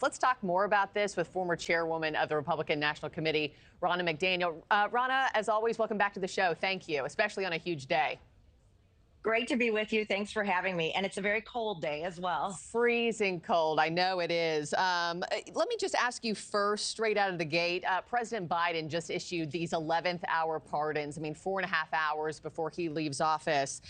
Let's talk more about this with former chairwoman of the Republican National Committee, Ronna McDaniel. Ronna, as always, welcome back to the show. Thank you, especially on a huge day. Great to be with you. Thanks for having me. And it's a very cold day as well. Freezing cold. I know it is. Let me just ask you first, straight out of the gate, President Biden just issued these 11th hour pardons. I mean, 4.5 hours before he leaves office.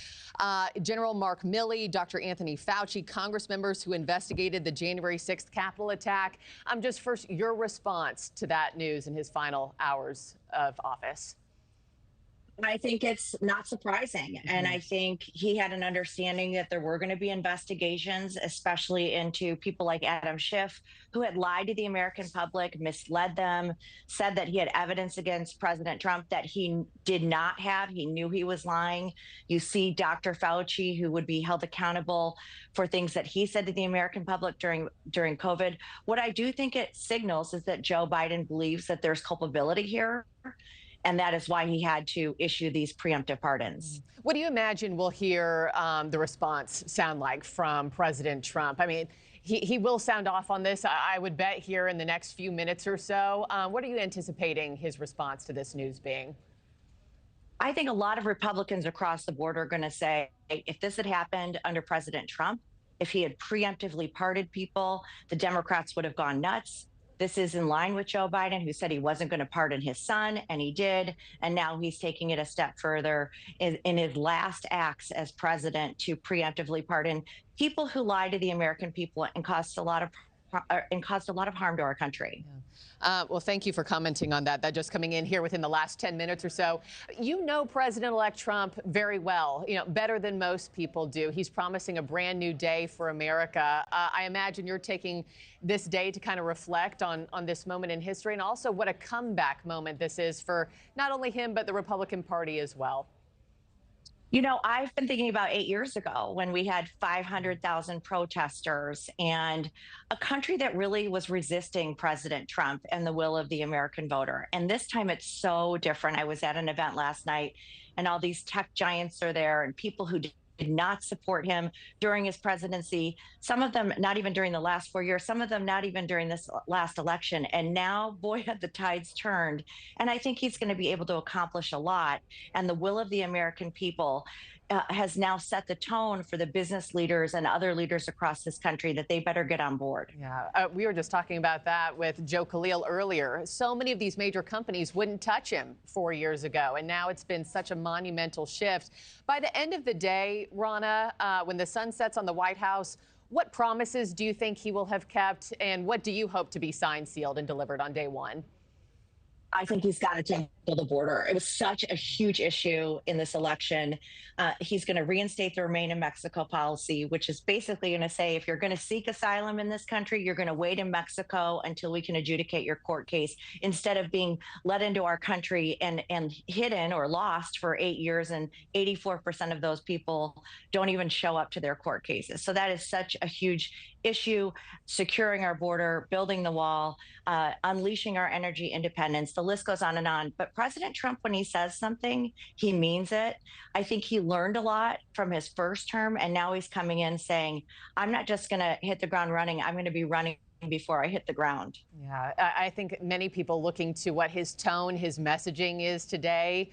General Mark Milley, Dr. Anthony Fauci, Congress members who investigated the January 6th Capitol attack. Just first, your response to that news in his final hours of office. I think it's not surprising. And I think he had an understanding that there were going to be investigations, especially into people like Adam Schiff, who had lied to the American public, misled them, said that he had evidence against President Trump that he did not have. He knew he was lying. You see Dr. Fauci, who would be held accountable for things that he said to the American public during COVID. What I do think it signals is that Joe Biden believes that there's culpability here. And that is why he had to issue these preemptive pardons. What do you imagine we'll hear the response sound like from President Trump? I mean, he will sound off on this, I would bet, here in the next few minutes or so. What are you anticipating his response to this news being? I think a lot of Republicans across the board are going to say, if this had happened under President Trump, if he had preemptively pardoned people, the Democrats would have gone nuts. This is in line with Joe Biden, who said he wasn't going to pardon his son, and he did. And now he's taking it a step further in his last acts as president to preemptively pardon people who lied to the American people and caused a lot of harm to our country. Yeah. Well, thank you for commenting on that. That just coming in here within the last 10 minutes or so. You know President-elect Trump very well, better than most people do. He's promising a brand new day for America. I imagine you're taking this day to kind of reflect on this moment in history, and also what a comeback moment this is for not only him, but the Republican Party as well. I've been thinking about 8 years ago when we had 500,000 protesters and a country that really was resisting President Trump and the will of the American voter. And this time it's so different. I was at an event last night and all these tech giants are there and people who did not support him during his presidency, some of them not even during the last 4 years, some of them not even during this last election. And now, boy, have the tides turned. And I think he's going to be able to accomplish a lot. And the will of the American people has now set the tone for the business leaders and other leaders across this country that they better get on board. Yeah, we were just talking about that with Joe Khalil earlier. So many of these major companies wouldn't touch him 4 years ago, and now it's been such a monumental shift. By the end of the day, Ronna, when the sun sets on the White House, what promises do you think he will have kept, and what do you hope to be signed, sealed, and delivered on day one? I think he's got to tackle the border. It was such a huge issue in this election. He's going to reinstate the Remain in Mexico policy, which is basically going to say if you're going to seek asylum in this country, you're going to wait in Mexico until we can adjudicate your court case, instead of being let into our country and hidden or lost for 8 years. And 84% of those people don't even show up to their court cases. So that is such a huge issue. Securing our border, building the wall, unleashing our energy independence. The list goes on and on. But President Trump, when he says something, he means it. I think he learned a lot from his first term, and now he's coming in saying, I'm not just going to hit the ground running, I'm going to be running before I hit the ground. Yeah, I think many people looking to what his tone, his messaging is today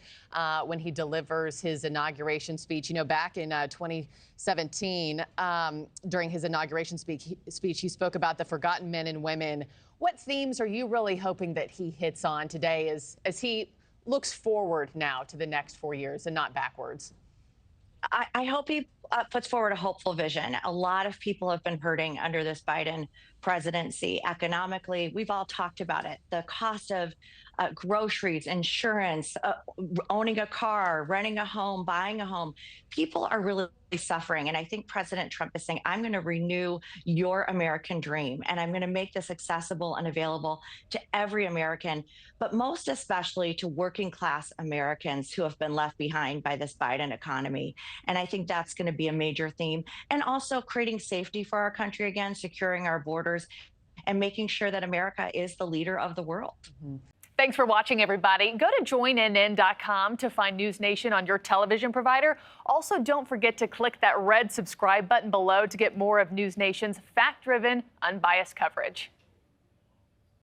when he delivers his inauguration speech. Back in 2017, during his inauguration speech, he spoke about the forgotten men and women. What themes are you really hoping that he hits on today as he looks forward now to the next 4 years and not backwards? I hope he puts forward a hopeful vision. A lot of people have been hurting under this Biden presidency economically. We've all talked about it. The cost of groceries, insurance, owning a car, renting a home, buying a home. People are really suffering. And I think President Trump is saying, I'm going to renew your American dream, and I'm going to make this accessible and available to every American, but most especially to working class Americans who have been left behind by this Biden economy. And I think that's going to be a major theme. And also creating safety for our country again, securing our borders, and making sure that America is the leader of the world. Mm-hmm. Thanks for watching, everybody. Go to joinnn.com to find NewsNation on your television provider. Also, don't forget to click that red subscribe button below to get more of NewsNation's fact-driven, unbiased coverage.